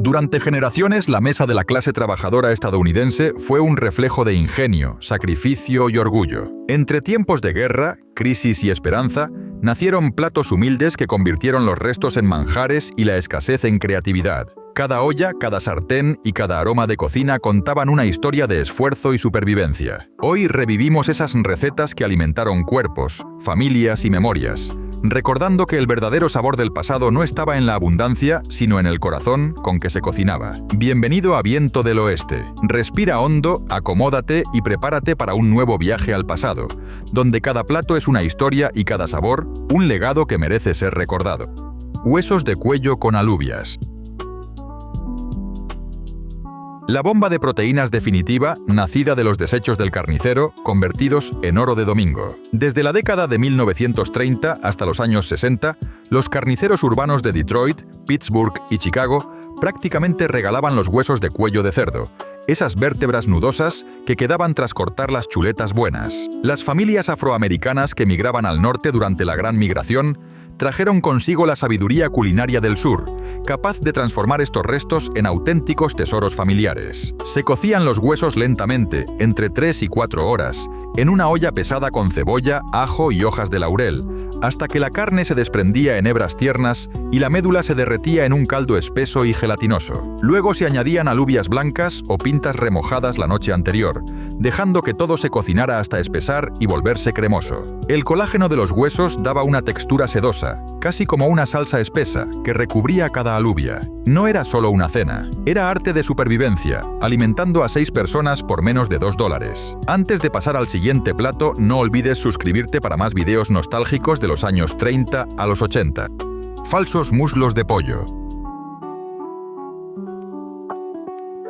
Durante generaciones, la mesa de la clase trabajadora estadounidense fue un reflejo de ingenio, sacrificio y orgullo. Entre tiempos de guerra, crisis y esperanza, nacieron platos humildes que convirtieron los restos en manjares y la escasez en creatividad. Cada olla, cada sartén y cada aroma de cocina contaban una historia de esfuerzo y supervivencia. Hoy revivimos esas recetas que alimentaron cuerpos, familias y memorias, recordando que el verdadero sabor del pasado no estaba en la abundancia, sino en el corazón con que se cocinaba. Bienvenido a Viento del Oeste. Respira hondo, acomódate y prepárate para un nuevo viaje al pasado, donde cada plato es una historia y cada sabor, un legado que merece ser recordado. Huesos de cuello con alubias. La bomba de proteínas definitiva, nacida de los desechos del carnicero, convertidos en oro de domingo. Desde la década de 1930 hasta los años 60, los carniceros urbanos de Detroit, Pittsburgh y Chicago prácticamente regalaban los huesos de cuello de cerdo, esas vértebras nudosas que quedaban tras cortar las chuletas buenas. Las familias afroamericanas que migraban al norte durante la Gran Migración trajeron consigo la sabiduría culinaria del sur, capaz de transformar estos restos en auténticos tesoros familiares. Se cocían los huesos lentamente, entre 3 y 4 horas, en una olla pesada con cebolla, ajo y hojas de laurel, hasta que la carne se desprendía en hebras tiernas y la médula se derretía en un caldo espeso y gelatinoso. Luego se añadían alubias blancas o pintas remojadas la noche anterior, dejando que todo se cocinara hasta espesar y volverse cremoso. El colágeno de los huesos daba una textura sedosa, casi como una salsa espesa, que recubría cada alubia. No era solo una cena, era arte de supervivencia, alimentando a 6 personas por menos de $2. Antes de pasar al siguiente plato, no olvides suscribirte para más videos nostálgicos de los años 30 a los 80. Falsos muslos de pollo.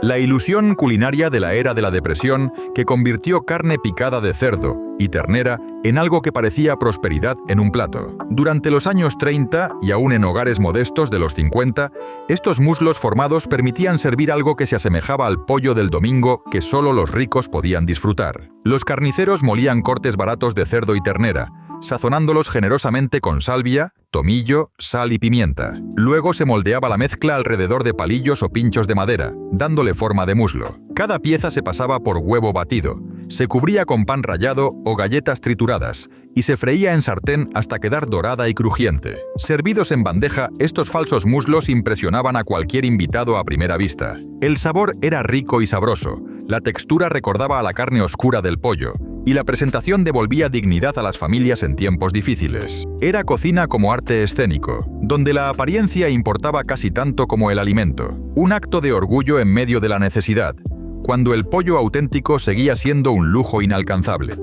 La ilusión culinaria de la era de la depresión que convirtió carne picada de cerdo y ternera en algo que parecía prosperidad en un plato. Durante los años 30 y aún en hogares modestos de los 50, estos muslos formados permitían servir algo que se asemejaba al pollo del domingo que solo los ricos podían disfrutar. Los carniceros molían cortes baratos de cerdo y ternera, sazonándolos generosamente con salvia, tomillo, sal y pimienta. Luego se moldeaba la mezcla alrededor de palillos o pinchos de madera, dándole forma de muslo. Cada pieza se pasaba por huevo batido, se cubría con pan rallado o galletas trituradas y se freía en sartén hasta quedar dorada y crujiente. Servidos en bandeja, estos falsos muslos impresionaban a cualquier invitado a primera vista. El sabor era rico y sabroso, la textura recordaba a la carne oscura del pollo, y la presentación devolvía dignidad a las familias en tiempos difíciles. Era cocina como arte escénico, donde la apariencia importaba casi tanto como el alimento. Un acto de orgullo en medio de la necesidad, cuando el pollo auténtico seguía siendo un lujo inalcanzable.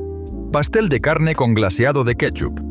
Pastel de carne con glaseado de ketchup.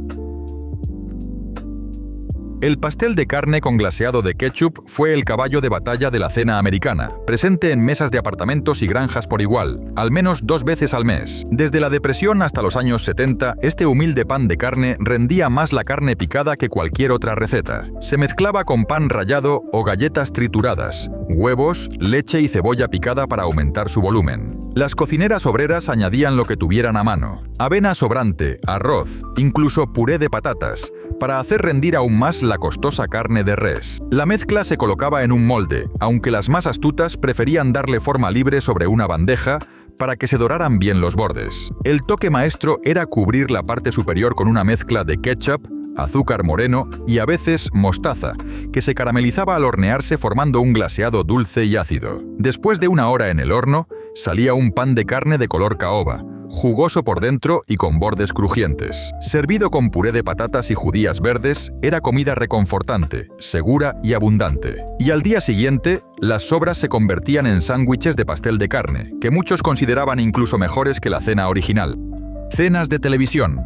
El pastel de carne con glaseado de ketchup fue el caballo de batalla de la cena americana, presente en mesas de apartamentos y granjas por igual, al menos 2 veces al mes. Desde la depresión hasta los años 70, este humilde pan de carne rendía más la carne picada que cualquier otra receta. Se mezclaba con pan rallado o galletas trituradas, huevos, leche y cebolla picada para aumentar su volumen. Las cocineras obreras añadían lo que tuvieran a mano: avena sobrante, arroz, incluso puré de patatas, para hacer rendir aún más la costosa carne de res. La mezcla se colocaba en un molde, aunque las más astutas preferían darle forma libre sobre una bandeja para que se doraran bien los bordes. El toque maestro era cubrir la parte superior con una mezcla de ketchup, azúcar moreno y a veces mostaza, que se caramelizaba al hornearse formando un glaseado dulce y ácido. Después de 1 hora en el horno, salía un pan de carne de color caoba, jugoso por dentro y con bordes crujientes. Servido con puré de patatas y judías verdes, era comida reconfortante, segura y abundante. Y al día siguiente, las sobras se convertían en sándwiches de pastel de carne, que muchos consideraban incluso mejores que la cena original. Cenas de televisión.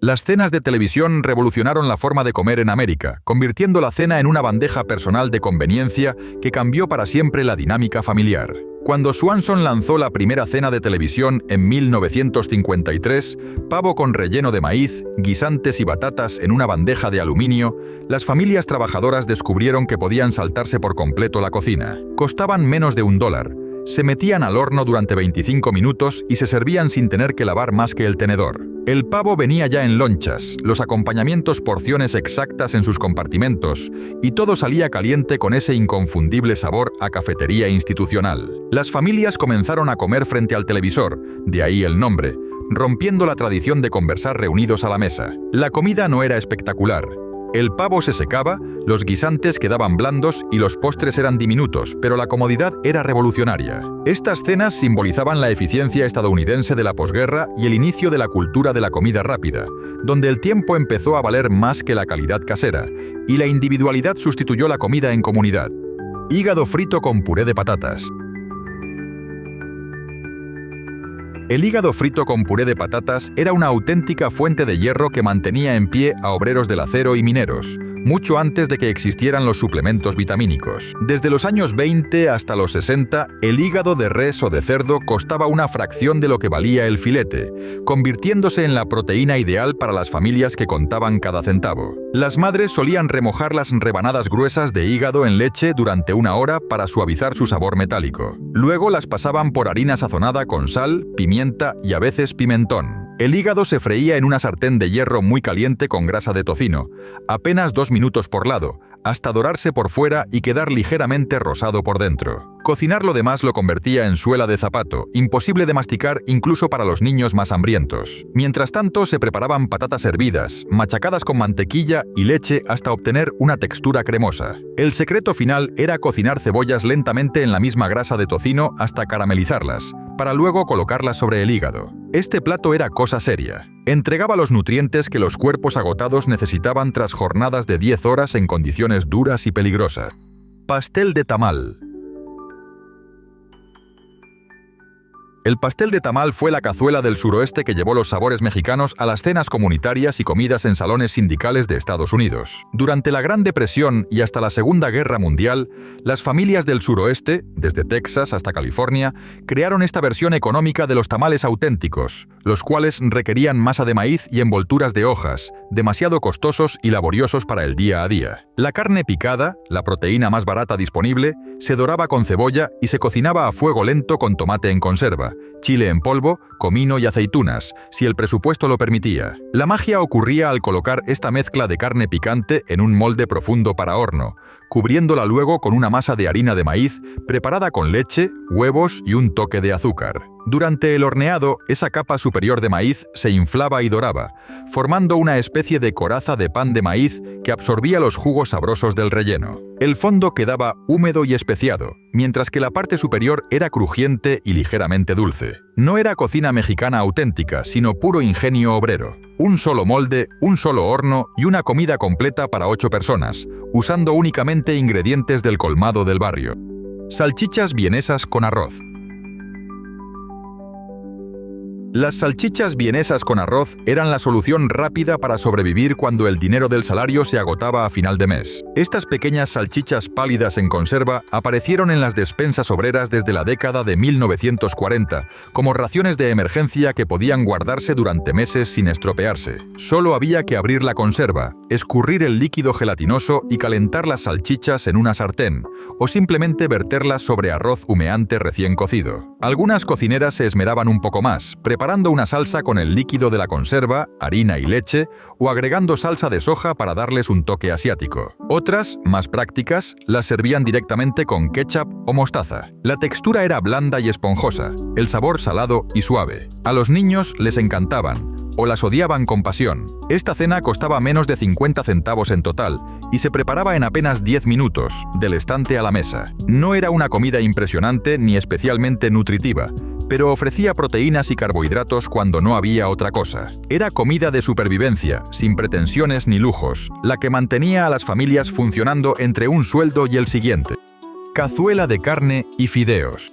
Las cenas de televisión revolucionaron la forma de comer en América, convirtiendo la cena en una bandeja personal de conveniencia que cambió para siempre la dinámica familiar. Cuando Swanson lanzó la primera cena de televisión en 1953, pavo con relleno de maíz, guisantes y batatas en una bandeja de aluminio, las familias trabajadoras descubrieron que podían saltarse por completo la cocina. Costaban menos de $1. Se metían al horno durante 25 minutos y se servían sin tener que lavar más que el tenedor. El pavo venía ya en lonchas, los acompañamientos porciones exactas en sus compartimentos, y todo salía caliente con ese inconfundible sabor a cafetería institucional. Las familias comenzaron a comer frente al televisor, de ahí el nombre, rompiendo la tradición de conversar reunidos a la mesa. La comida no era espectacular. El pavo se secaba, los guisantes quedaban blandos y los postres eran diminutos, pero la comodidad era revolucionaria. Estas cenas simbolizaban la eficiencia estadounidense de la posguerra y el inicio de la cultura de la comida rápida, donde el tiempo empezó a valer más que la calidad casera, y la individualidad sustituyó la comida en comunidad. Hígado frito con puré de patatas. El hígado frito con puré de patatas era una auténtica fuente de hierro que mantenía en pie a obreros del acero y mineros, mucho antes de que existieran los suplementos vitamínicos. Desde los años 20 hasta los 60, el hígado de res o de cerdo costaba una fracción de lo que valía el filete, convirtiéndose en la proteína ideal para las familias que contaban cada centavo. Las madres solían remojar las rebanadas gruesas de hígado en leche durante 1 hora para suavizar su sabor metálico. Luego las pasaban por harina sazonada con sal, pimienta y a veces pimentón. El hígado se freía en una sartén de hierro muy caliente con grasa de tocino, apenas 2 minutos por lado, hasta dorarse por fuera y quedar ligeramente rosado por dentro. Cocinar lo demás lo convertía en suela de zapato, imposible de masticar incluso para los niños más hambrientos. Mientras tanto, se preparaban patatas hervidas, machacadas con mantequilla y leche hasta obtener una textura cremosa. El secreto final era cocinar cebollas lentamente en la misma grasa de tocino hasta caramelizarlas, para luego colocarlas sobre el hígado. Este plato era cosa seria. Entregaba los nutrientes que los cuerpos agotados necesitaban tras jornadas de 10 horas en condiciones duras y peligrosas. Pastel de tamal. El pastel de tamal fue la cazuela del suroeste que llevó los sabores mexicanos a las cenas comunitarias y comidas en salones sindicales de Estados Unidos. Durante la Gran Depresión y hasta la Segunda Guerra Mundial, las familias del suroeste, desde Texas hasta California, crearon esta versión económica de los tamales auténticos, los cuales requerían masa de maíz y envolturas de hojas, demasiado costosos y laboriosos para el día a día. La carne picada, la proteína más barata disponible, se doraba con cebolla y se cocinaba a fuego lento con tomate en conserva, chile en polvo, comino y aceitunas, si el presupuesto lo permitía. La magia ocurría al colocar esta mezcla de carne picante en un molde profundo para horno, cubriéndola luego con una masa de harina de maíz preparada con leche, huevos y un toque de azúcar. Durante el horneado, esa capa superior de maíz se inflaba y doraba, formando una especie de coraza de pan de maíz que absorbía los jugos sabrosos del relleno. El fondo quedaba húmedo y especiado, mientras que la parte superior era crujiente y ligeramente dulce. No era cocina mexicana auténtica, sino puro ingenio obrero. Un solo molde, un solo horno y una comida completa para 8 personas, usando únicamente ingredientes del colmado del barrio. Salchichas vienesas con arroz. Las salchichas vienesas con arroz eran la solución rápida para sobrevivir cuando el dinero del salario se agotaba a final de mes. Estas pequeñas salchichas pálidas en conserva aparecieron en las despensas obreras desde la década de 1940, como raciones de emergencia que podían guardarse durante meses sin estropearse. Solo había que abrir la conserva, escurrir el líquido gelatinoso y calentar las salchichas en una sartén, o simplemente verterlas sobre arroz humeante recién cocido. Algunas cocineras se esmeraban un poco más, preparando una salsa con el líquido de la conserva, harina y leche, o agregando salsa de soja para darles un toque asiático. Otras, más prácticas, las servían directamente con ketchup o mostaza. La textura era blanda y esponjosa, el sabor salado y suave. A los niños les encantaban, o las odiaban con pasión. Esta cena costaba menos de 50 centavos en total y se preparaba en apenas 10 minutos, del estante a la mesa. No era una comida impresionante ni especialmente nutritiva, pero ofrecía proteínas y carbohidratos cuando no había otra cosa. Era comida de supervivencia, sin pretensiones ni lujos, la que mantenía a las familias funcionando entre un sueldo y el siguiente. Cazuela de carne y fideos.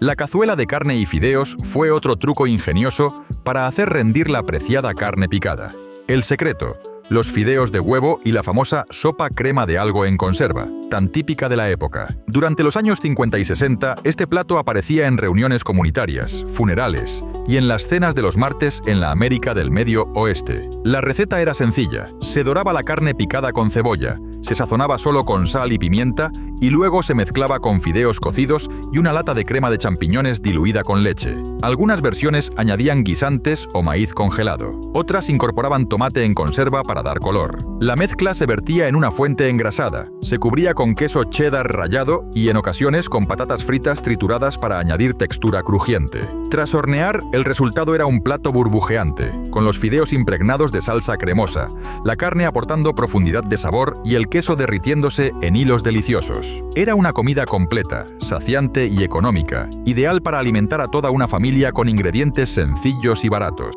La cazuela de carne y fideos fue otro truco ingenioso para hacer rendir la apreciada carne picada. El secreto: los fideos de huevo y la famosa sopa crema de algo en conserva, tan típica de la época. Durante los años 50 y 60, este plato aparecía en reuniones comunitarias, funerales y en las cenas de los martes en la América del Medio Oeste. La receta era sencilla: se doraba la carne picada con cebolla, se sazonaba solo con sal y pimienta y luego se mezclaba con fideos cocidos y una lata de crema de champiñones diluida con leche. Algunas versiones añadían guisantes o maíz congelado. Otras incorporaban tomate en conserva para dar color. La mezcla se vertía en una fuente engrasada, se cubría con queso cheddar rallado y en ocasiones con patatas fritas trituradas para añadir textura crujiente. Tras hornear, el resultado era un plato burbujeante, con los fideos impregnados de salsa cremosa, la carne aportando profundidad de sabor y el queso derritiéndose en hilos deliciosos. Era una comida completa, saciante y económica, ideal para alimentar a toda una familia con ingredientes sencillos y baratos.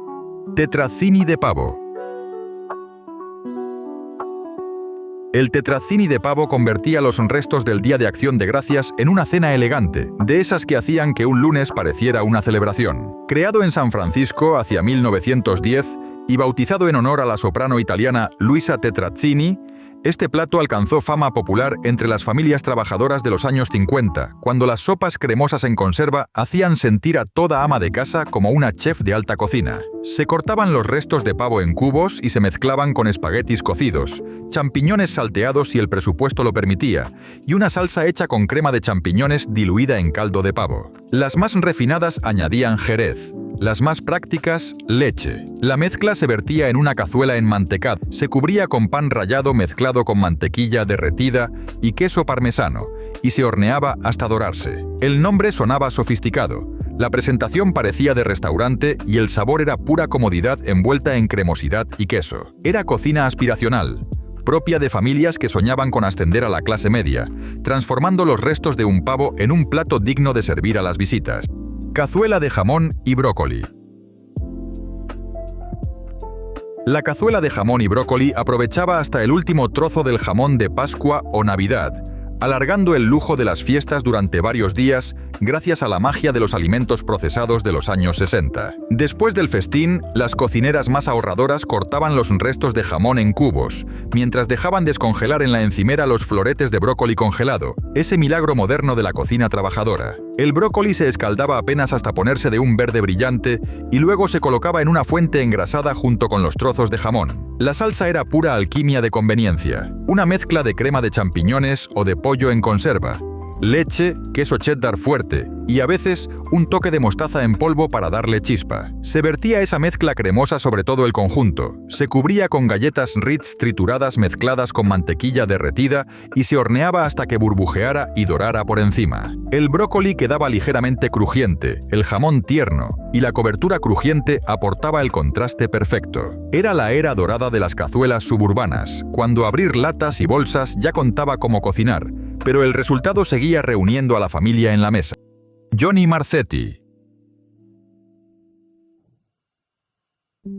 Tetrazzini de pavo. El tetrazzini de pavo convertía los restos del Día de Acción de Gracias en una cena elegante, de esas que hacían que un lunes pareciera una celebración. Creado en San Francisco hacia 1910 y bautizado en honor a la soprano italiana Luisa Tetrazzini, este plato alcanzó fama popular entre las familias trabajadoras de los años 50, cuando las sopas cremosas en conserva hacían sentir a toda ama de casa como una chef de alta cocina. Se cortaban los restos de pavo en cubos y se mezclaban con espaguetis cocidos, champiñones salteados si el presupuesto lo permitía, y una salsa hecha con crema de champiñones diluida en caldo de pavo. Las más refinadas añadían jerez. Las más prácticas, leche. La mezcla se vertía en una cazuela enmantecada, se cubría con pan rallado mezclado con mantequilla derretida y queso parmesano, y se horneaba hasta dorarse. El nombre sonaba sofisticado, la presentación parecía de restaurante y el sabor era pura comodidad envuelta en cremosidad y queso. Era cocina aspiracional, propia de familias que soñaban con ascender a la clase media, transformando los restos de un pavo en un plato digno de servir a las visitas. Cazuela de jamón y brócoli. La cazuela de jamón y brócoli aprovechaba hasta el último trozo del jamón de Pascua o Navidad, alargando el lujo de las fiestas durante varios días gracias a la magia de los alimentos procesados de los años 60. Después del festín, las cocineras más ahorradoras cortaban los restos de jamón en cubos, mientras dejaban descongelar en la encimera los floretes de brócoli congelado, ese milagro moderno de la cocina trabajadora. El brócoli se escaldaba apenas hasta ponerse de un verde brillante y luego se colocaba en una fuente engrasada junto con los trozos de jamón. La salsa era pura alquimia de conveniencia, una mezcla de crema de champiñones o de pollo en conserva, leche, queso cheddar fuerte y a veces un toque de mostaza en polvo para darle chispa. Se vertía esa mezcla cremosa sobre todo el conjunto, se cubría con galletas Ritz trituradas mezcladas con mantequilla derretida y se horneaba hasta que burbujeara y dorara por encima. El brócoli quedaba ligeramente crujiente, el jamón tierno y la cobertura crujiente aportaba el contraste perfecto. Era la era dorada de las cazuelas suburbanas, cuando abrir latas y bolsas ya contaba cómo cocinar, pero el resultado seguía reuniendo a la familia en la mesa. Johnny Marzetti.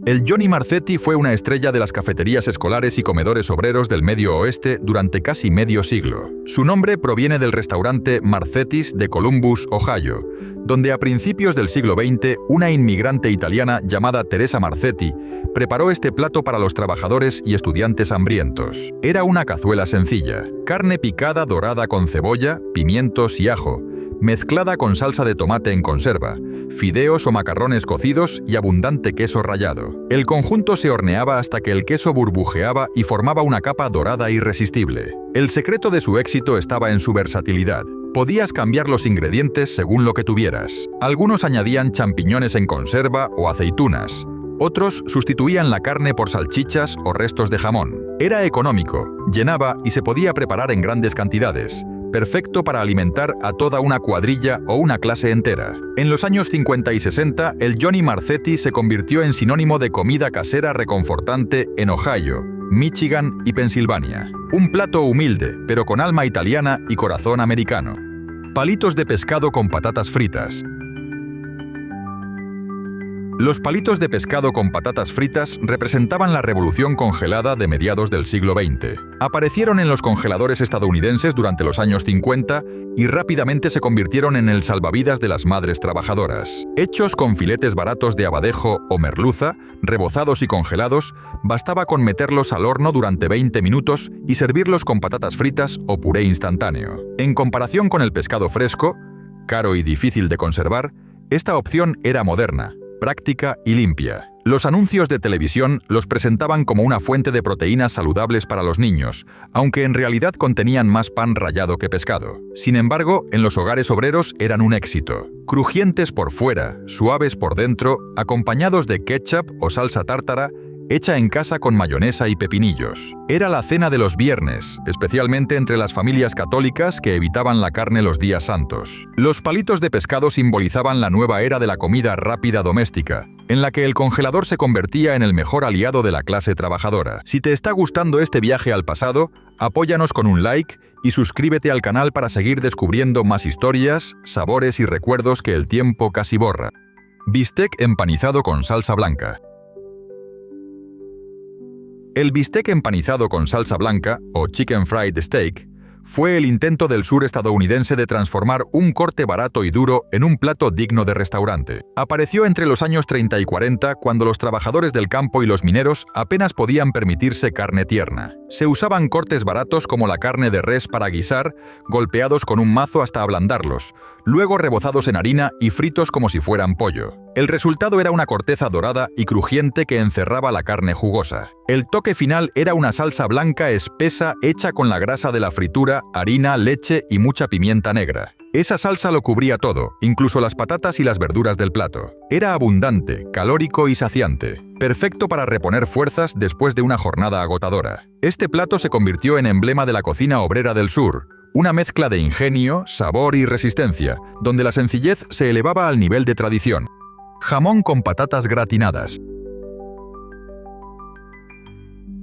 El Johnny Marzetti fue una estrella de las cafeterías escolares y comedores obreros del Medio Oeste durante casi medio siglo. Su nombre proviene del restaurante Marzetti's de Columbus, Ohio, donde a principios del siglo XX una inmigrante italiana llamada Teresa Marzetti preparó este plato para los trabajadores y estudiantes hambrientos. Era una cazuela sencilla, carne picada dorada con cebolla, pimientos y ajo, mezclada con salsa de tomate en conserva, fideos o macarrones cocidos y abundante queso rallado. El conjunto se horneaba hasta que el queso burbujeaba y formaba una capa dorada irresistible. El secreto de su éxito estaba en su versatilidad. Podías cambiar los ingredientes según lo que tuvieras. Algunos añadían champiñones en conserva o aceitunas. Otros sustituían la carne por salchichas o restos de jamón. Era económico, llenaba y se podía preparar en grandes cantidades. Perfecto para alimentar a toda una cuadrilla o una clase entera. En los años 50 y 60, el Johnny Marzetti se convirtió en sinónimo de comida casera reconfortante en Ohio, Michigan y Pensilvania. Un plato humilde, pero con alma italiana y corazón americano. Palitos de pescado con patatas fritas. Los palitos de pescado con patatas fritas representaban la revolución congelada de mediados del siglo XX. Aparecieron en los congeladores estadounidenses durante los años 50 y rápidamente se convirtieron en el salvavidas de las madres trabajadoras. Hechos con filetes baratos de abadejo o merluza, rebozados y congelados, bastaba con meterlos al horno durante 20 minutos y servirlos con patatas fritas o puré instantáneo. En comparación con el pescado fresco, caro y difícil de conservar, esta opción era moderna, práctica y limpia. Los anuncios de televisión los presentaban como una fuente de proteínas saludables para los niños, aunque en realidad contenían más pan rallado que pescado. Sin embargo, en los hogares obreros eran un éxito. Crujientes por fuera, suaves por dentro, acompañados de ketchup o salsa tártara, hecha en casa con mayonesa y pepinillos. Era la cena de los viernes, especialmente entre las familias católicas que evitaban la carne los días santos. Los palitos de pescado simbolizaban la nueva era de la comida rápida doméstica, en la que el congelador se convertía en el mejor aliado de la clase trabajadora. Si te está gustando este viaje al pasado, apóyanos con un like y suscríbete al canal para seguir descubriendo más historias, sabores y recuerdos que el tiempo casi borra. Bistec empanizado con salsa blanca. El bistec empanizado con salsa blanca, o chicken fried steak, fue el intento del sur estadounidense de transformar un corte barato y duro en un plato digno de restaurante. Apareció entre los años 30 y 40, cuando los trabajadores del campo y los mineros apenas podían permitirse carne tierna. Se usaban cortes baratos como la carne de res para guisar, golpeados con un mazo hasta ablandarlos, luego rebozados en harina y fritos como si fueran pollo. El resultado era una corteza dorada y crujiente que encerraba la carne jugosa. El toque final era una salsa blanca espesa hecha con la grasa de la fritura, harina, leche y mucha pimienta negra. Esa salsa lo cubría todo, incluso las patatas y las verduras del plato. Era abundante, calórico y saciante, perfecto para reponer fuerzas después de una jornada agotadora. Este plato se convirtió en emblema de la cocina obrera del sur, una mezcla de ingenio, sabor y resistencia, donde la sencillez se elevaba al nivel de tradición. Jamón con patatas gratinadas.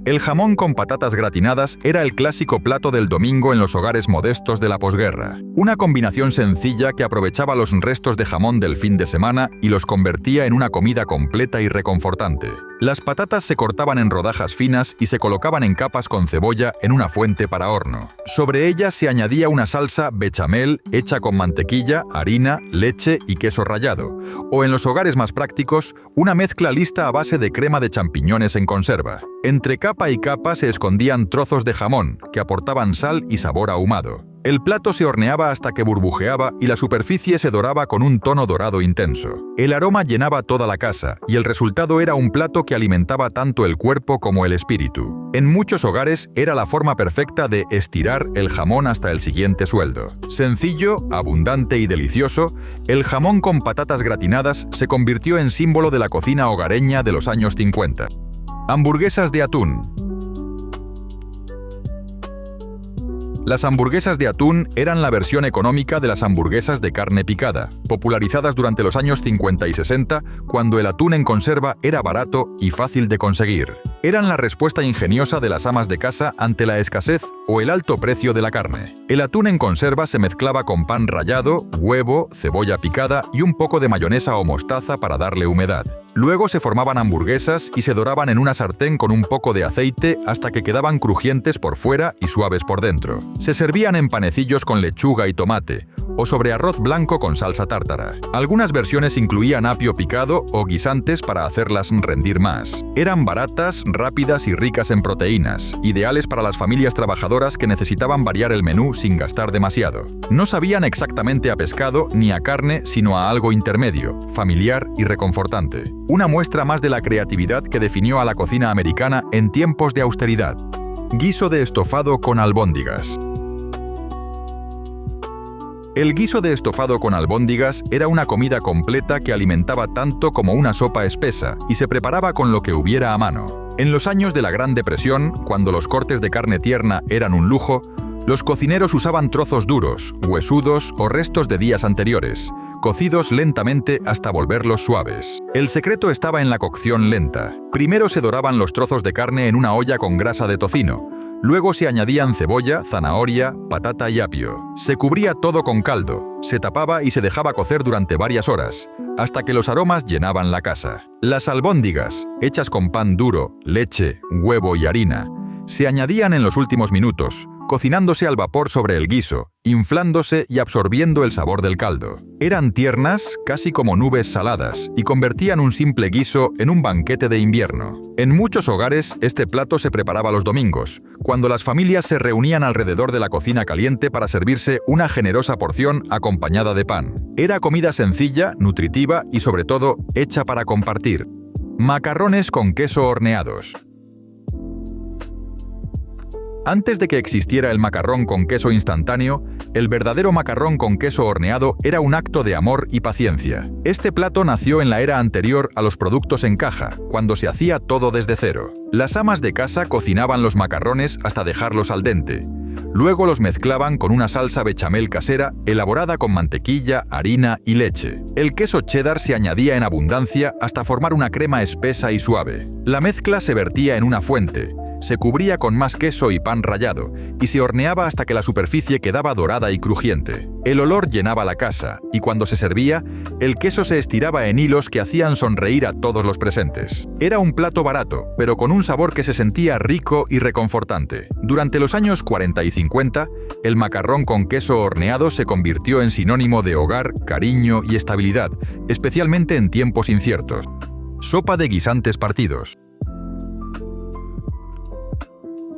El jamón con patatas gratinadas era el clásico plato del domingo en los hogares modestos de la posguerra. Una combinación sencilla que aprovechaba los restos de jamón del fin de semana y los convertía en una comida completa y reconfortante. Las patatas se cortaban en rodajas finas y se colocaban en capas con cebolla en una fuente para horno. Sobre ellas se añadía una salsa bechamel hecha con mantequilla, harina, leche y queso rallado, o en los hogares más prácticos, una mezcla lista a base de crema de champiñones en conserva. Entre capa y capa se escondían trozos de jamón, que aportaban sal y sabor ahumado. El plato se horneaba hasta que burbujeaba y la superficie se doraba con un tono dorado intenso. El aroma llenaba toda la casa y el resultado era un plato que alimentaba tanto el cuerpo como el espíritu. En muchos hogares era la forma perfecta de estirar el jamón hasta el siguiente sueldo. Sencillo, abundante y delicioso, el jamón con patatas gratinadas se convirtió en símbolo de la cocina hogareña de los años 50. Hamburguesas de atún. Las hamburguesas de atún eran la versión económica de las hamburguesas de carne picada, popularizadas durante los años 50 y 60, cuando el atún en conserva era barato y fácil de conseguir. Eran la respuesta ingeniosa de las amas de casa ante la escasez o el alto precio de la carne. El atún en conserva se mezclaba con pan rallado, huevo, cebolla picada y un poco de mayonesa o mostaza para darle humedad. Luego se formaban hamburguesas y se doraban en una sartén con un poco de aceite hasta que quedaban crujientes por fuera y suaves por dentro. Se servían en panecillos con lechuga y tomate, o sobre arroz blanco con salsa tártara. Algunas versiones incluían apio picado o guisantes para hacerlas rendir más. Eran baratas, rápidas y ricas en proteínas, ideales para las familias trabajadoras que necesitaban variar el menú sin gastar demasiado. No sabían exactamente a pescado ni a carne, sino a algo intermedio, familiar y reconfortante. Una muestra más de la creatividad que definió a la cocina americana en tiempos de austeridad. Guiso de estofado con albóndigas. El guiso de estofado con albóndigas era una comida completa que alimentaba tanto como una sopa espesa y se preparaba con lo que hubiera a mano. En los años de la Gran Depresión, cuando los cortes de carne tierna eran un lujo, los cocineros usaban trozos duros, huesudos o restos de días anteriores, cocidos lentamente hasta volverlos suaves. El secreto estaba en la cocción lenta. Primero se doraban los trozos de carne en una olla con grasa de tocino. Luego se añadían cebolla, zanahoria, patata y apio. Se cubría todo con caldo, se tapaba y se dejaba cocer durante varias horas, hasta que los aromas llenaban la casa. Las albóndigas, hechas con pan duro, leche, huevo y harina, se añadían en los últimos minutos, cocinándose al vapor sobre el guiso, inflándose y absorbiendo el sabor del caldo. Eran tiernas, casi como nubes saladas, y convertían un simple guiso en un banquete de invierno. En muchos hogares, este plato se preparaba los domingos, cuando las familias se reunían alrededor de la cocina caliente para servirse una generosa porción acompañada de pan. Era comida sencilla, nutritiva y sobre todo hecha para compartir. Macarrones con queso horneados. Antes de que existiera el macarrón con queso instantáneo, el verdadero macarrón con queso horneado era un acto de amor y paciencia. Este plato nació en la era anterior a los productos en caja, cuando se hacía todo desde cero. Las amas de casa cocinaban los macarrones hasta dejarlos al dente. Luego los mezclaban con una salsa bechamel casera elaborada con mantequilla, harina y leche. El queso cheddar se añadía en abundancia hasta formar una crema espesa y suave. La mezcla se vertía en una fuente. Se cubría con más queso y pan rallado, y se horneaba hasta que la superficie quedaba dorada y crujiente. El olor llenaba la casa, y cuando se servía, el queso se estiraba en hilos que hacían sonreír a todos los presentes. Era un plato barato, pero con un sabor que se sentía rico y reconfortante. Durante los años 40 y 50, el macarrón con queso horneado se convirtió en sinónimo de hogar, cariño y estabilidad, especialmente en tiempos inciertos. Sopa de guisantes partidos.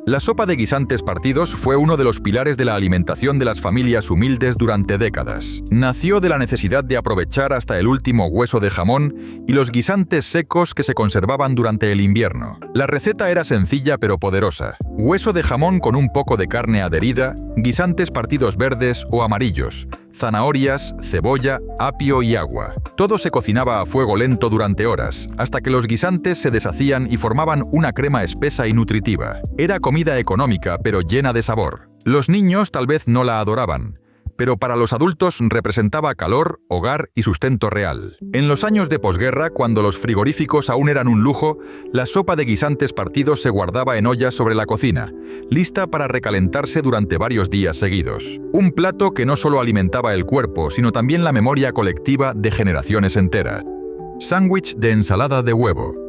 La sopa de guisantes partidos fue uno de los pilares de la alimentación de las familias humildes durante décadas. Nació de la necesidad de aprovechar hasta el último hueso de jamón y los guisantes secos que se conservaban durante el invierno. La receta era sencilla pero poderosa. Hueso de jamón con un poco de carne adherida, guisantes partidos verdes o amarillos, zanahorias, cebolla, apio y agua. Todo se cocinaba a fuego lento durante horas, hasta que los guisantes se deshacían y formaban una crema espesa y nutritiva. Era comida económica, pero llena de sabor. Los niños tal vez no la adoraban, pero para los adultos representaba calor, hogar y sustento real. En los años de posguerra, cuando los frigoríficos aún eran un lujo, la sopa de guisantes partidos se guardaba en ollas sobre la cocina, lista para recalentarse durante varios días seguidos. Un plato que no solo alimentaba el cuerpo, sino también la memoria colectiva de generaciones enteras. Sándwich de ensalada de huevo.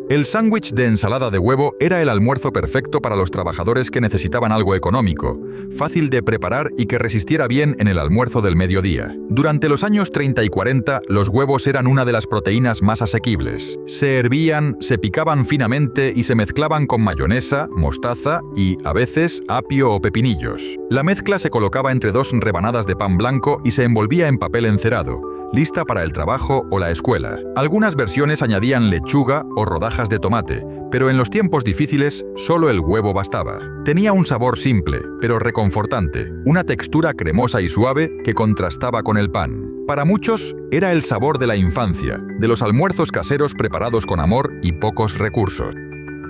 El sándwich de ensalada de huevo era el almuerzo perfecto para los trabajadores que necesitaban algo económico, fácil de preparar y que resistiera bien en el almuerzo del mediodía. Durante los años 30 y 40, los huevos eran una de las proteínas más asequibles. Se hervían, se picaban finamente y se mezclaban con mayonesa, mostaza y, a veces, apio o pepinillos. La mezcla se colocaba entre dos rebanadas de pan blanco y se envolvía en papel encerado, lista para el trabajo o la escuela. Algunas versiones añadían lechuga o rodajas de tomate, pero en los tiempos difíciles solo el huevo bastaba. Tenía un sabor simple, pero reconfortante, una textura cremosa y suave que contrastaba con el pan. Para muchos, era el sabor de la infancia, de los almuerzos caseros preparados con amor y pocos recursos.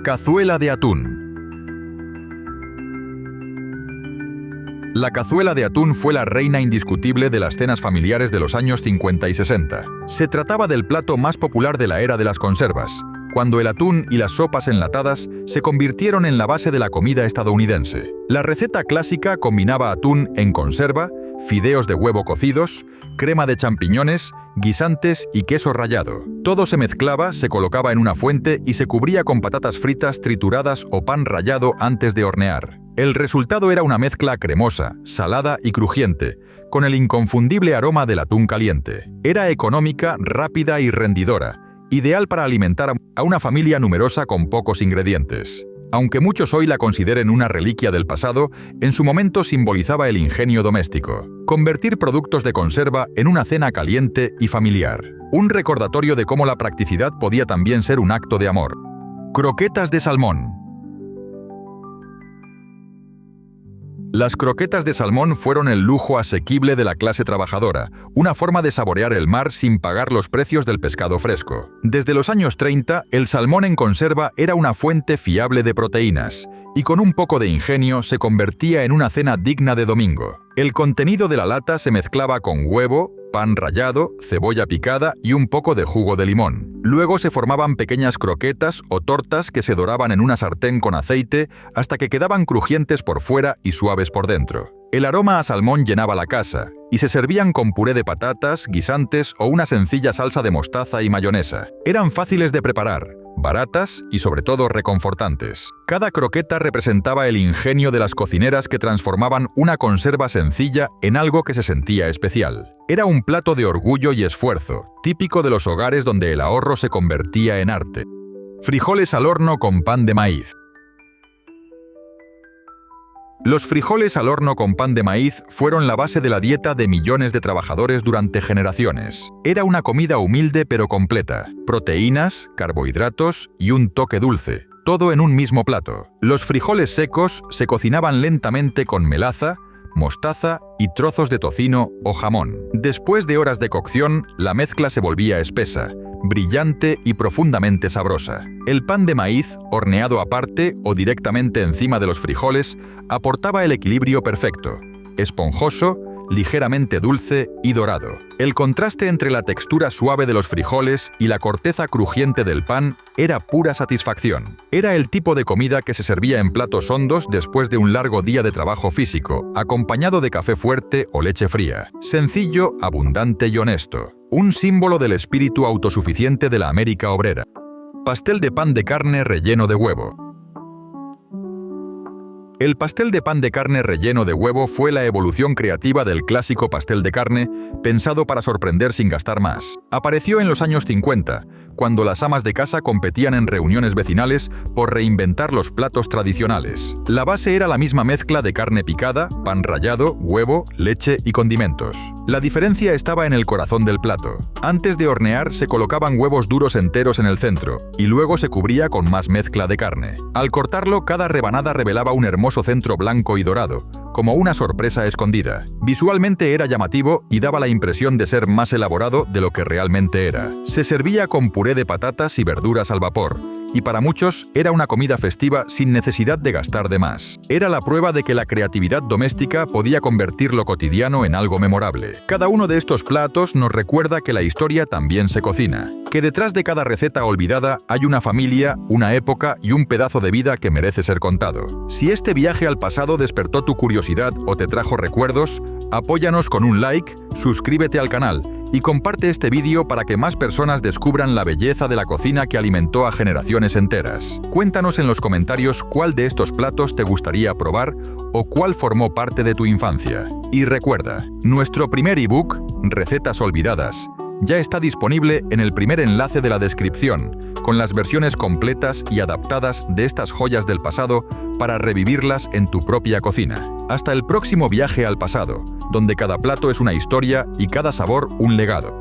Cazuela de atún. La cazuela de atún fue la reina indiscutible de las cenas familiares de los años 50 y 60. Se trataba del plato más popular de la era de las conservas, cuando el atún y las sopas enlatadas se convirtieron en la base de la comida estadounidense. La receta clásica combinaba atún en conserva, fideos de huevo cocidos, crema de champiñones, guisantes y queso rallado. Todo se mezclaba, se colocaba en una fuente y se cubría con patatas fritas trituradas o pan rallado antes de hornear. El resultado era una mezcla cremosa, salada y crujiente, con el inconfundible aroma del atún caliente. Era económica, rápida y rendidora, ideal para alimentar a una familia numerosa con pocos ingredientes. Aunque muchos hoy la consideren una reliquia del pasado, en su momento simbolizaba el ingenio doméstico. Convertir productos de conserva en una cena caliente y familiar. Un recordatorio de cómo la practicidad podía también ser un acto de amor. Croquetas de salmón. Las croquetas de salmón fueron el lujo asequible de la clase trabajadora, una forma de saborear el mar sin pagar los precios del pescado fresco. Desde los años 30, el salmón en conserva era una fuente fiable de proteínas, y con un poco de ingenio se convertía en una cena digna de domingo. El contenido de la lata se mezclaba con huevo, pan rallado, cebolla picada y un poco de jugo de limón. Luego se formaban pequeñas croquetas o tortas que se doraban en una sartén con aceite hasta que quedaban crujientes por fuera y suaves por dentro. El aroma a salmón llenaba la casa y se servían con puré de patatas, guisantes o una sencilla salsa de mostaza y mayonesa. Eran fáciles de preparar, baratas y sobre todo reconfortantes. Cada croqueta representaba el ingenio de las cocineras que transformaban una conserva sencilla en algo que se sentía especial. Era un plato de orgullo y esfuerzo, típico de los hogares donde el ahorro se convertía en arte. Frijoles al horno con pan de maíz. Los frijoles al horno con pan de maíz fueron la base de la dieta de millones de trabajadores durante generaciones. Era una comida humilde pero completa. Proteínas, carbohidratos y un toque dulce. Todo en un mismo plato. Los frijoles secos se cocinaban lentamente con melaza, mostaza y trozos de tocino o jamón. Después de horas de cocción, la mezcla se volvía espesa, brillante y profundamente sabrosa. El pan de maíz, horneado aparte o directamente encima de los frijoles, aportaba el equilibrio perfecto, esponjoso, ligeramente dulce y dorado. El contraste entre la textura suave de los frijoles y la corteza crujiente del pan era pura satisfacción. Era el tipo de comida que se servía en platos hondos después de un largo día de trabajo físico, acompañado de café fuerte o leche fría. Sencillo, abundante y honesto. Un símbolo del espíritu autosuficiente de la América obrera. Pastel de pan de carne relleno de huevo. El pastel de pan de carne relleno de huevo fue la evolución creativa del clásico pastel de carne, pensado para sorprender sin gastar más. Apareció en los años 50, cuando las amas de casa competían en reuniones vecinales por reinventar los platos tradicionales. La base era la misma mezcla de carne picada, pan rallado, huevo, leche y condimentos. La diferencia estaba en el corazón del plato. Antes de hornear se colocaban huevos duros enteros en el centro, y luego se cubría con más mezcla de carne. Al cortarlo, cada rebanada revelaba un hermoso centro blanco y dorado, como una sorpresa escondida. Visualmente era llamativo y daba la impresión de ser más elaborado de lo que realmente era. Se servía con puré de patatas y verduras al vapor, y para muchos era una comida festiva sin necesidad de gastar de más. Era la prueba de que la creatividad doméstica podía convertir lo cotidiano en algo memorable. Cada uno de estos platos nos recuerda que la historia también se cocina, que detrás de cada receta olvidada hay una familia, una época y un pedazo de vida que merece ser contado. Si este viaje al pasado despertó tu curiosidad o te trajo recuerdos, apóyanos con un like, suscríbete al canal y comparte este vídeo para que más personas descubran la belleza de la cocina que alimentó a generaciones enteras. Cuéntanos en los comentarios cuál de estos platos te gustaría probar o cuál formó parte de tu infancia. Y recuerda, nuestro primer ebook, Recetas Olvidadas, ya está disponible en el primer enlace de la descripción, con las versiones completas y adaptadas de estas joyas del pasado para revivirlas en tu propia cocina. Hasta el próximo viaje al pasado, donde cada plato es una historia y cada sabor un legado.